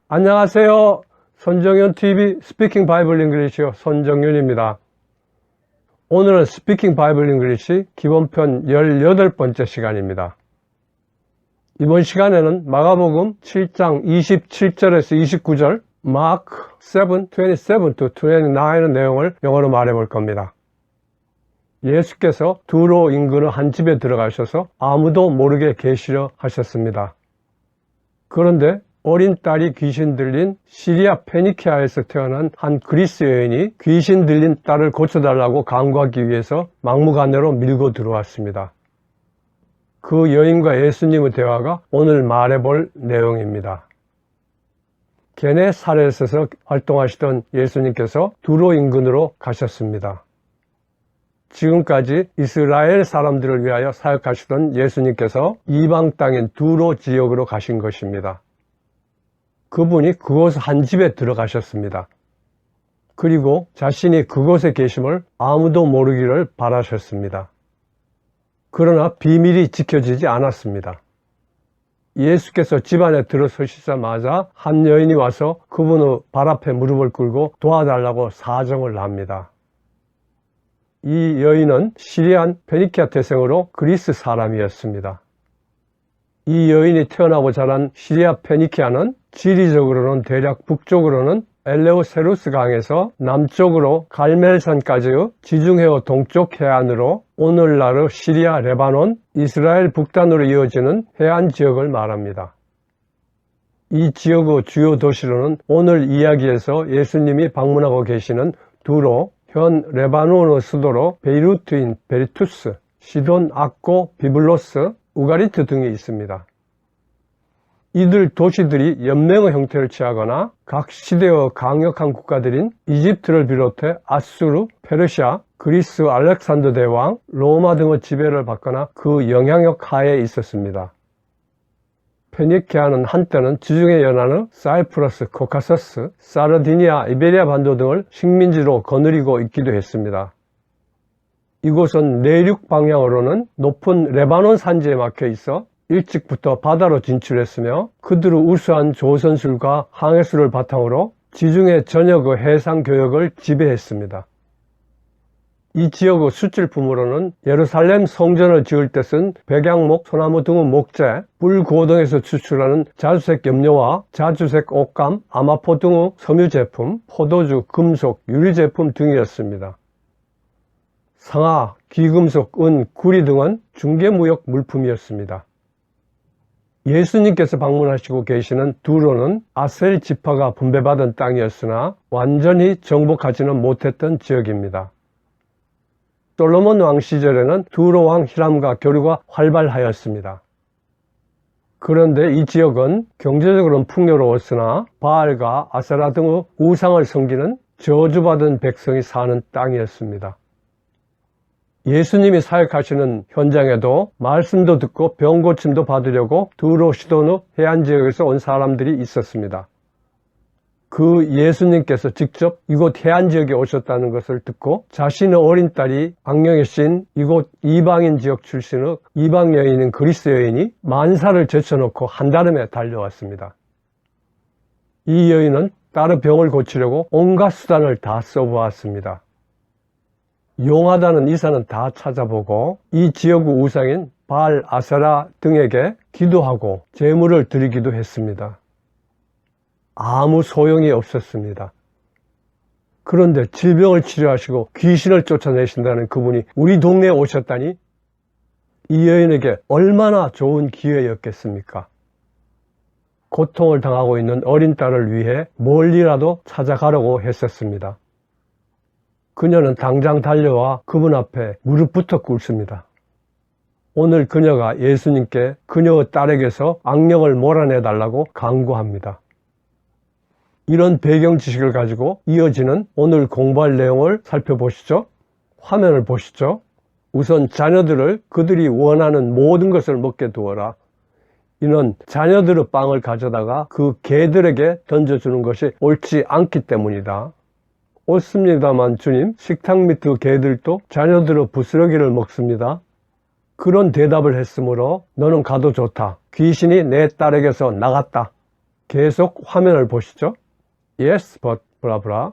안녕하세요. 손정윤TV 스피킹 바이블 잉글리시요 손정윤입니다. 오늘은 스피킹 바이블 잉글리시 기본편 18번째 시간입니다. 이번 시간에는 마가복음 7장 27절에서 29절, 마크 7, 27-29의 내용을 영어로 말해 볼 겁니다. 예수께서 두로 인근의 한 집에 들어가셔서 아무도 모르게 계시려 하셨습니다. 그런데 어린 딸이 귀신 들린 시리아 페니키아에서 태어난 한 그리스 여인이 귀신 들린 딸을 고쳐달라고 간구하기 위해서 막무가내로 밀고 들어왔습니다. 그 여인과 예수님의 대화가 오늘 말해볼 내용입니다. 게네사렛에서 활동하시던 예수님께서 두로 인근으로 가셨습니다. 지금까지 이스라엘 사람들을 위하여 사역하시던 예수님께서 이방 땅인 두로 지역으로 가신 것입니다. 그분이 그곳 한 집에 들어가셨습니다. 그리고 자신이 그곳에 계심을 아무도 모르기를 바라셨습니다. 그러나 비밀이 지켜지지 않았습니다. 예수께서 집안에 들어서시자마자 한 여인이 와서 그분의 발 앞에 무릎을 꿇고 도와달라고 사정을 합니다. 이 여인은 시리안 페니키아 태생으로 그리스 사람이었습니다. 이 여인이 태어나고 자란 시리아 페니키아는 지리적으로는 대략 북쪽으로는 엘레오세루스 강에서 남쪽으로 갈멜산까지의 지중해의 동쪽 해안으로 오늘날의 시리아, 레바논, 이스라엘 북단으로 이어지는 해안 지역을 말합니다. 이 지역의 주요 도시로는 오늘 이야기에서 예수님이 방문하고 계시는 두로, 현 레바논의 수도로 베이루트인 베리투스, 시돈, 악고, 비블로스, 우가리트 등이 있습니다. 이들 도시들이 연맹의 형태를 취하거나 각 시대의 강력한 국가들인 이집트를 비롯해 아수르, 페르시아, 그리스 알렉산더 대왕, 로마 등의 지배를 받거나 그 영향력 하에 있었습니다. 페니키아는 한때는 지중해 연안의 사이프러스, 코카서스, 사르디니아, 이베리아 반도 등을 식민지로 거느리고 있기도 했습니다. 이곳은 내륙 방향으로는 높은 레바논 산지에 막혀 있어 일찍부터 바다로 진출했으며 그들의 우수한 조선술과 항해술을 바탕으로 지중해 전역의 해상 교역을 지배했습니다. 이 지역의 수출품으로는 예루살렘 성전을 지을 때 쓴 백양목, 소나무 등의 목재, 불고등에서 추출하는 자주색 염료와 자주색 옷감, 아마포 등의 섬유 제품, 포도주, 금속, 유리 제품 등이었습니다. 상하, 귀금속, 은, 구리 등은 중개무역 물품이었습니다. 예수님께서 방문하시고 계시는 두로는 아셀 지파가 분배받은 땅이었으나 완전히 정복하지는 못했던 지역입니다. 솔로몬 왕 시절에는 두로 왕 히람과 교류가 활발하였습니다. 그런데 이 지역은 경제적으로는 풍요로웠으나 바알과 아세라 등의 우상을 섬기는 저주받은 백성이 사는 땅이었습니다. 예수님이 사역하시는 현장에도 말씀도 듣고 병 고침도 받으려고 두로 시돈의 해안 지역에서 온 사람들이 있었습니다. 그 예수님께서 직접 이곳 해안 지역에 오셨다는 것을 듣고 자신의 어린 딸이 악령에 씌인 이곳 이방인 지역 출신의 이방 여인인 그리스 여인이 만사를 제쳐놓고 한달음에 달려왔습니다. 이 여인은 딸의 병을 고치려고 온갖 수단을 다 써보았습니다. 용하다는 이사는 다 찾아보고 이 지역의 우상인 바알, 아세라 등에게 기도하고 제물을 드리기도 했습니다. 아무 소용이 없었습니다. 그런데 질병을 치료하시고 귀신을 쫓아내신다는 그분이 우리 동네에 오셨다니 이 여인에게 얼마나 좋은 기회였겠습니까? 고통을 당하고 있는 어린 딸을 위해 멀리라도 찾아가려고 했었습니다. 그녀는 당장 달려와 그분 앞에 무릎부터 꿇습니다. 오늘 그녀가 예수님께 그녀의 딸에게서 악령을 몰아내달라고 간구합니다. 이런 배경 지식을 가지고 이어지는 오늘 공부할 내용을 살펴보시죠. 화면을 보시죠. 우선 자녀들을 그들이 원하는 모든 것을 먹게 두어라. 이는 자녀들의 빵을 가져다가 그 개들에게 던져주는 것이 옳지 않기 때문이다. 옳습니다만 주님, 식탁 밑의 개들도 자녀들의 부스러기를 먹습니다. 그런 대답을 했으므로 너는 가도 좋다. 귀신이 내 딸에게서 나갔다. 계속 화면을 보시죠. Yes, but 블라블라.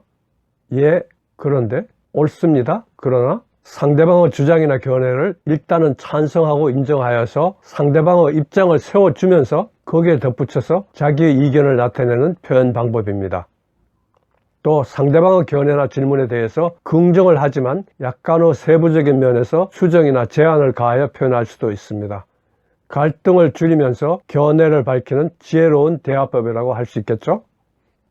예, 그런데 옳습니다. 그러나 상대방의 주장이나 견해를 일단은 찬성하고 인정하여서 상대방의 입장을 세워주면서 거기에 덧붙여서 자기의 이견을 나타내는 표현 방법입니다. 또 상대방의 견해나 질문에 대해서 긍정을 하지만 약간의 세부적인 면에서 수정이나 제한을 가하여 표현할 수도 있습니다. 갈등을 줄이면서 견해를 밝히는 지혜로운 대화법이라고 할 수 있겠죠?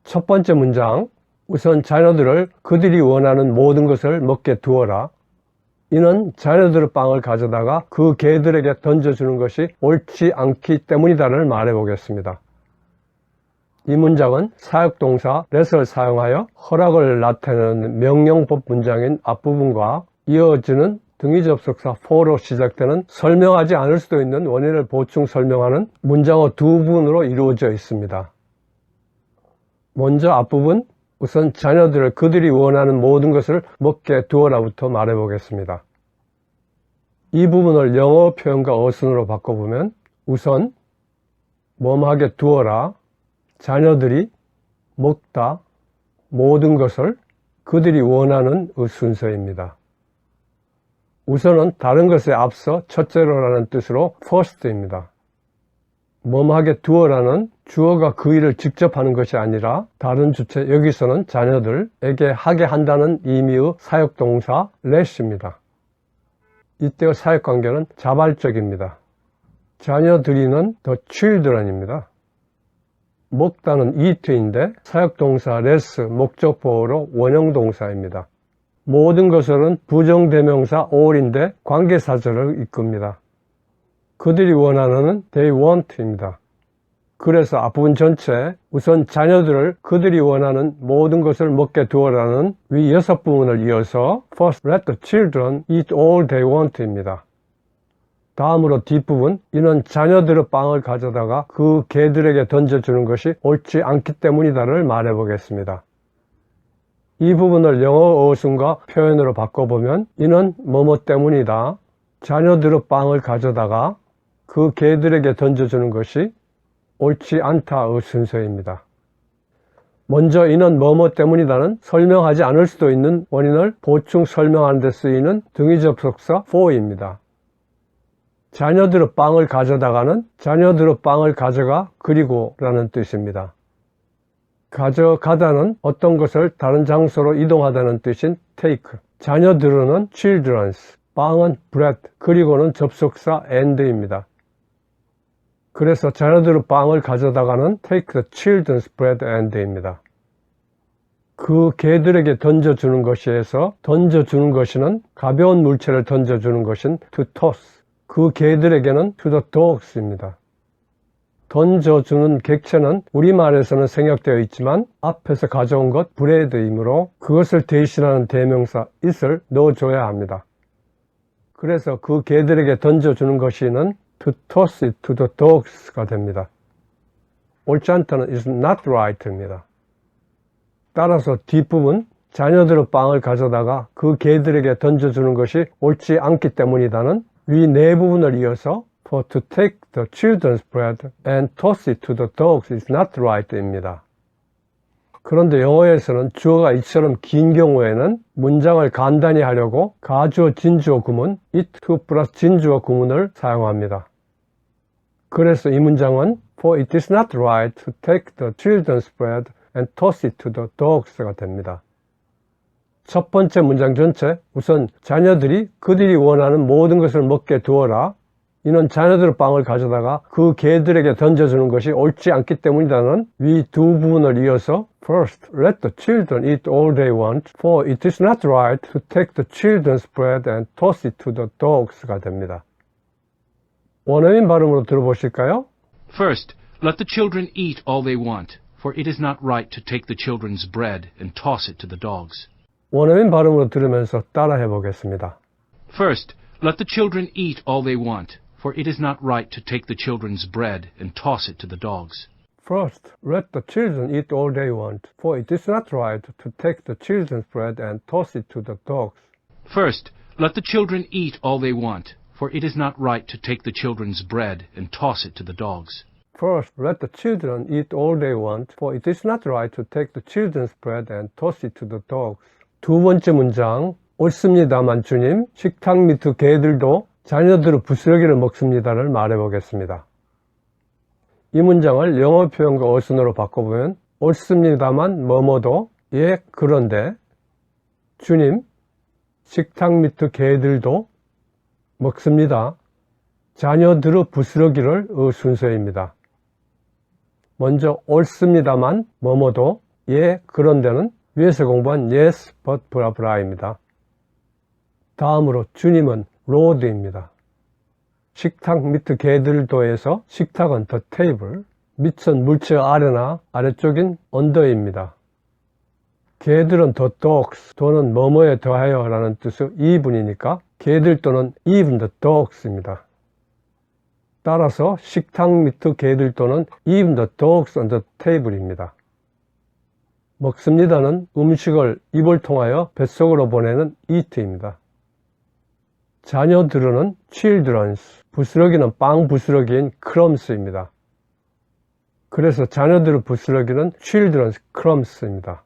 첫 번째 문장, 우선 자녀들을 그들이 원하는 모든 것을 먹게 두어라. 이는 자녀들의 빵을 가져다가 그 개들에게 던져주는 것이 옳지 않기 때문이다를 말해보겠습니다. 이 문장은 사역동사 let을 사용하여 허락을 나타내는 명령법 문장인 앞부분과 이어지는 등위접속사 for로 시작되는 설명하지 않을 수도 있는 원인을 보충 설명하는 문장의 두 부분으로 이루어져 있습니다. 먼저 앞부분, 우선 자녀들을 그들이 원하는 모든 것을 먹게 두어라부터 말해보겠습니다. 이 부분을 영어 표현과 어순으로 바꿔보면 우선 뭐뭐하게 두어라, 자녀들이 먹다, 모든 것을 그들이 원하는 순서입니다. 우선은 다른 것에 앞서 첫째로라는 뜻으로 first입니다. 뭐뭐하게 두어라는 주어가 그 일을 직접 하는 것이 아니라 다른 주체, 여기서는 자녀들에게 하게 한다는 의미의 사역동사 let입니다. 이때의 사역관계는 자발적입니다. 자녀들이는 the children입니다. 먹다는 eat인데 사역동사 let, 목적보호로 원형동사입니다. 모든 것은 부정대명사 all인데 관계사절을 이끕니다. 그들이 원하는 they want입니다. 그래서 앞부분 전체 우선 자녀들을 그들이 원하는 모든 것을 먹게 두어라는 위 6부분을 이어서 First let the children eat all they want입니다. 다음으로 뒷부분, 이는 자녀들의 빵을 가져다가 그 개들에게 던져주는 것이 옳지 않기 때문이다를 말해보겠습니다. 이 부분을 영어 어순과 표현으로 바꿔보면 이는 뭐뭐 때문이다. 자녀들의 빵을 가져다가 그 개들에게 던져주는 것이 옳지 않다의 순서입니다. 먼저 이는 뭐뭐 때문이다는 설명하지 않을 수도 있는 원인을 보충 설명하는 데 쓰이는 등위접속사 for입니다. 자녀들의 빵을 가져다가는 자녀들의 빵을 가져가 그리고 라는 뜻입니다. 가져가다는 어떤 것을 다른 장소로 이동하다는 뜻인 take. 자녀들은 children's, 빵은 bread, 그리고는 접속사 and입니다. 그래서 자녀들의 빵을 가져다가는 take the children's bread and입니다. 그 개들에게 던져주는 것이에서 던져주는 것이는 가벼운 물체를 던져주는 것인 to toss. 그 개들에게는 to the dogs입니다. 던져주는 객체는 우리말에서는 생략되어 있지만 앞에서 가져온 것 bread이므로 그것을 대신하는 대명사 it을 넣어줘야 합니다. 그래서 그 개들에게 던져주는 것이는 to toss it to the dogs가 됩니다. 옳지 않다는 is not right입니다. 따라서 뒷부분 자녀들의 빵을 가져다가 그 개들에게 던져주는 것이 옳지 않기 때문이다는 위 네 부분을 이어서 for to take the children's bread and toss it to the dogs is not right입니다. 그런데 영어에서는 주어가 이처럼 긴 경우에는 문장을 간단히 하려고 가주어 진주어 구문 it to 플러스 진주어 구문을 사용합니다. 그래서 이 문장은 for it is not right to take the children's bread and toss it to the dogs가 됩니다. 첫 번째 문장 전체, 우선 자녀들이 그들이 원하는 모든 것을 먹게 두어라. 이는 자녀들의 빵을 가져다가 그 개들에게 던져주는 것이 옳지 않기 때문이라는 위 두 부분을 이어서 First, let the children eat all they want, for it is not right to take the children's bread and toss it to the dogs가 됩니다. 원어민 발음으로 들어보실까요? First, let the children eat all they want, for it is not right to take the children's bread and toss it to the dogs. 원어민 발음으로 들으면서 따라해 보겠습니다. First, let the children eat all they want, for it is not right to take the children's bread and toss it to the dogs. First, let the children eat all they want, for it is not right to take the children's bread and toss it to the dogs. First, let the children eat all they want, for it is not right to take the children's bread and toss it to the dogs. First, let the children eat all they want, for it is not right to take the children's bread and toss it to the dogs. 두 번째 문장, 옳습니다만 주님, 식탁 밑의 개들도 자녀들의 부스러기를 먹습니다를 말해보겠습니다. 이 문장을 영어 표현과 어순으로 바꿔보면 옳습니다만 뭐뭐도, 예 그런데 주님, 식탁 밑의 개들도 먹습니다. 자녀들의 부스러기를 순서입니다. 먼저 옳습니다만 뭐뭐도, 예 그런데는 위에서 공부한 yes but 브라브라입니다. 다음으로 주님은 Lord입니다. 식탁 밑의 개들도에서 식탁은 the table, 밑은 물체 아래나 아래쪽인 under입니다. 개들은 the dogs, 또는 뭐뭐에 더하여 라는 뜻의 even이니까 개들 또는 even the dogs입니다. 따라서 식탁 밑의 개들 또는 even the dogs on the table입니다. 먹습니다는 음식을 입을 통하여 뱃속으로 보내는 eat입니다. 자녀들은 children's, 부스러기는 빵 부스러기인 crumbs입니다. 그래서 자녀들의 부스러기는 children's crumbs입니다.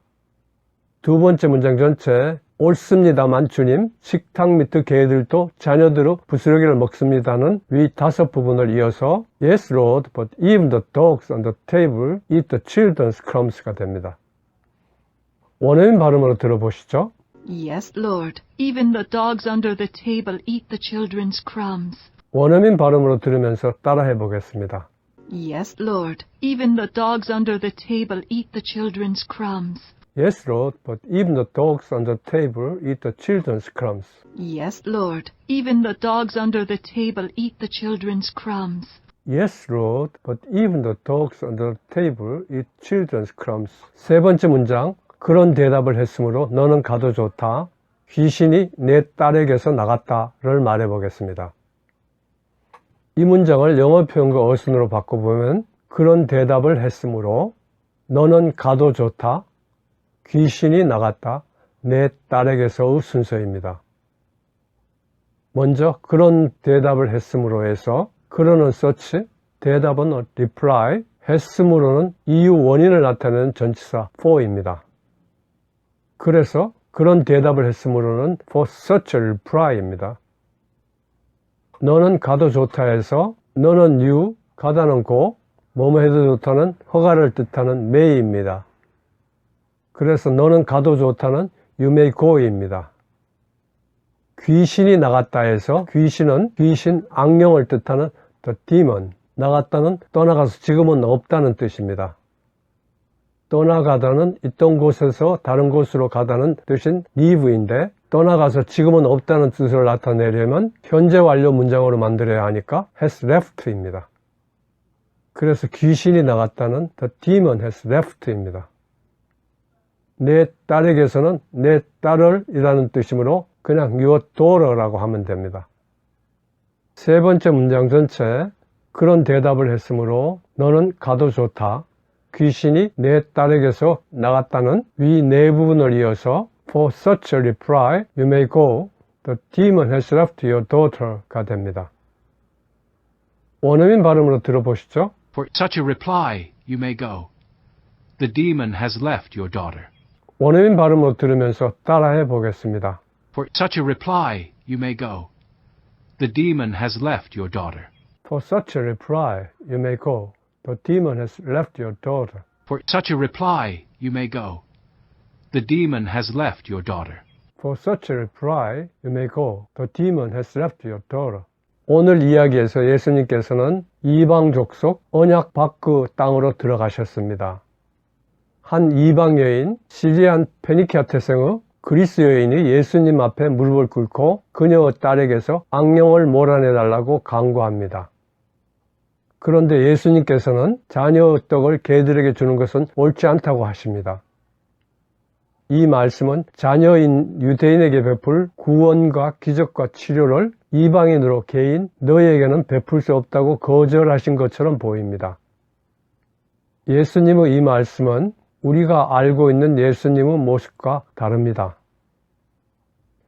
두 번째 문장 전체 옳습니다만 주님, 식탁 밑의 개들도 자녀들의 부스러기를 먹습니다는 위 다섯 부분을 이어서 Yes, Lord, but even the dogs on the table eat the children's crumbs가 됩니다. 원어민 발음으로 들어보시죠. Yes, Lord. Even the dogs under the table eat the children's crumbs. 원어민 발음으로 들으면서 따라해 보겠습니다. Yes, Lord. Even the dogs under the table eat the children's crumbs. Yes, Lord, but even the dogs on the table eat the children's crumbs. Yes, Lord. Even the dogs under the table eat the children's crumbs. Yes, Lord, but even the dogs on the table eat children's crumbs. 세 번째 문장, 그런 대답을 했으므로 너는 가도 좋다. 귀신이 내 딸에게서 나갔다를 말해보겠습니다. 이 문장을 영어 표현과 어순으로 바꿔보면 그런 대답을 했으므로 너는 가도 좋다. 귀신이 나갔다. 내 딸에게서의 순서입니다. 먼저 그런 대답을 했으므로 해서 그러는 such, 대답은 reply, 했으므로는 이유 원인을 나타내는 전치사 for입니다. 그래서 그런 대답을 했으므로는 for such a reply입니다. 너는 가도 좋다 해서 너는 you, 가다는 go, 뭐뭐 해도 좋다는 허가를 뜻하는 may입니다. 그래서 너는 가도 좋다는 you may go입니다. 귀신이 나갔다 해서 귀신은 귀신, 악령을 뜻하는 the demon, 나갔다는 떠나가서 지금은 없다는 뜻입니다. 떠나가다는 있던 곳에서 다른 곳으로 가다는 뜻인 leave인데 떠나가서 지금은 없다는 뜻을 나타내려면 현재 완료 문장으로 만들어야 하니까 has left입니다. 그래서 귀신이 나갔다는 the demon has left입니다. 내 딸에게서는 내 딸을 이라는 뜻이므로 그냥 your daughter라고 하면 됩니다. 세 번째 문장 전체 그런 대답을 했으므로 너는 가도 좋다. 귀신이 내 딸에게서 나갔다는 위 네 부분을 이어서 For such a reply, you may go. The demon has left your daughter가 됩니다. 원어민 발음으로 들어보시죠. For such a reply, you may go. The demon has left your daughter. 원어민 발음으로 들으면서 따라해 보겠습니다. For such a reply, you may go. The demon has left your daughter. For such a reply, you may go. The demon has left your daughter. For such a reply, you may go. The demon has left your daughter. For such a reply, you may go. The demon has left your daughter. 오늘 이야기에서 예수님께서는 이방 족속 언약 밖의 땅으로 들어가셨습니다. 한 이방 여인, 시리안 페니키아 태생의 그리스 여인이 예수님 앞에 무릎을 꿇고 그녀의 딸에게서 악령을 몰아내달라고 간구합니다. 그런데 예수님께서는 자녀의 떡을 개들에게 주는 것은 옳지 않다고 하십니다. 이 말씀은 자녀인 유대인에게 베풀 구원과 기적과 치료를 이방인으로 개인 너희에게는 베풀 수 없다고 거절하신 것처럼 보입니다. 예수님의 이 말씀은 우리가 알고 있는 예수님의 모습과 다릅니다.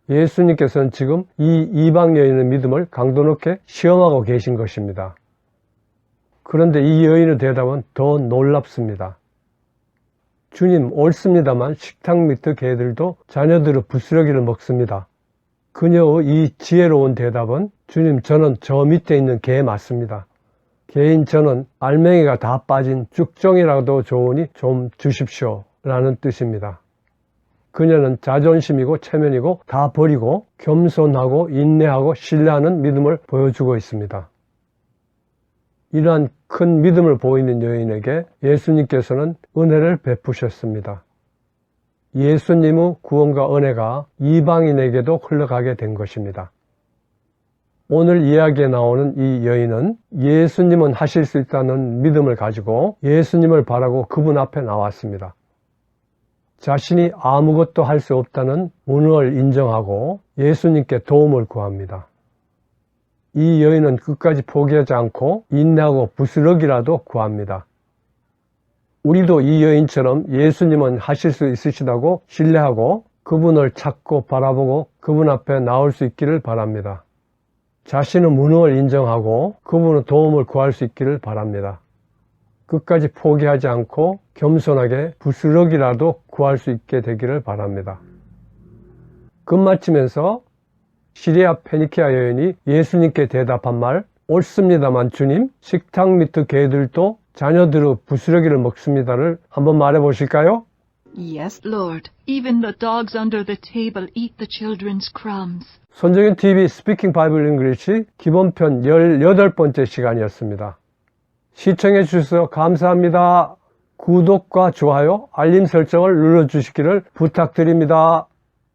예수님께서는 지금 이 이방 여인의 믿음을 강도 높게 시험하고 계신 것입니다. 그런데 이 여인의 대답은 더 놀랍습니다. 주님, 옳습니다만 식탁 밑의 개들도 자녀들의 부스러기를 먹습니다. 그녀의 이 지혜로운 대답은 주님, 저는 저 밑에 있는 개 맞습니다. 개인 저는 알맹이가 다 빠진 죽종이라도 좋으니 좀 주십시오 라는 뜻입니다. 그녀는 자존심이고 체면이고 다 버리고 겸손하고 인내하고 신뢰하는 믿음을 보여주고 있습니다. 이러한 큰 믿음을 보이는 여인에게 예수님께서는 은혜를 베푸셨습니다. 예수님의 구원과 은혜가 이방인에게도 흘러가게 된 것입니다. 오늘 이야기에 나오는 이 여인은 예수님은 하실 수 있다는 믿음을 가지고 예수님을 바라고 그분 앞에 나왔습니다. 자신이 아무것도 할 수 없다는 무능을 인정하고 예수님께 도움을 구합니다. 이 여인은 끝까지 포기하지 않고 인내하고 부스러기라도 구합니다. 우리도 이 여인처럼 예수님은 하실 수 있으시다고 신뢰하고 그분을 찾고 바라보고 그분 앞에 나올 수 있기를 바랍니다. 자신의 무능을 인정하고 그분의 도움을 구할 수 있기를 바랍니다. 끝까지 포기하지 않고 겸손하게 부스러기라도 구할 수 있게 되기를 바랍니다. 끝마치면서 시리아 페니키아 여인이 예수님께 대답한 말, 옳습니다만 주님, 식탁 밑의 개들도 자녀들의 부스러기를 먹습니다를 한번 말해 보실까요? Yes, Lord. Even the dogs under the table eat the children's crumbs. 손정현 TV 스피킹 바이블 잉글리시 기본편 18번째 시간이었습니다. 시청해 주셔서 감사합니다. 구독과 좋아요, 알림 설정을 눌러주시기를 부탁드립니다.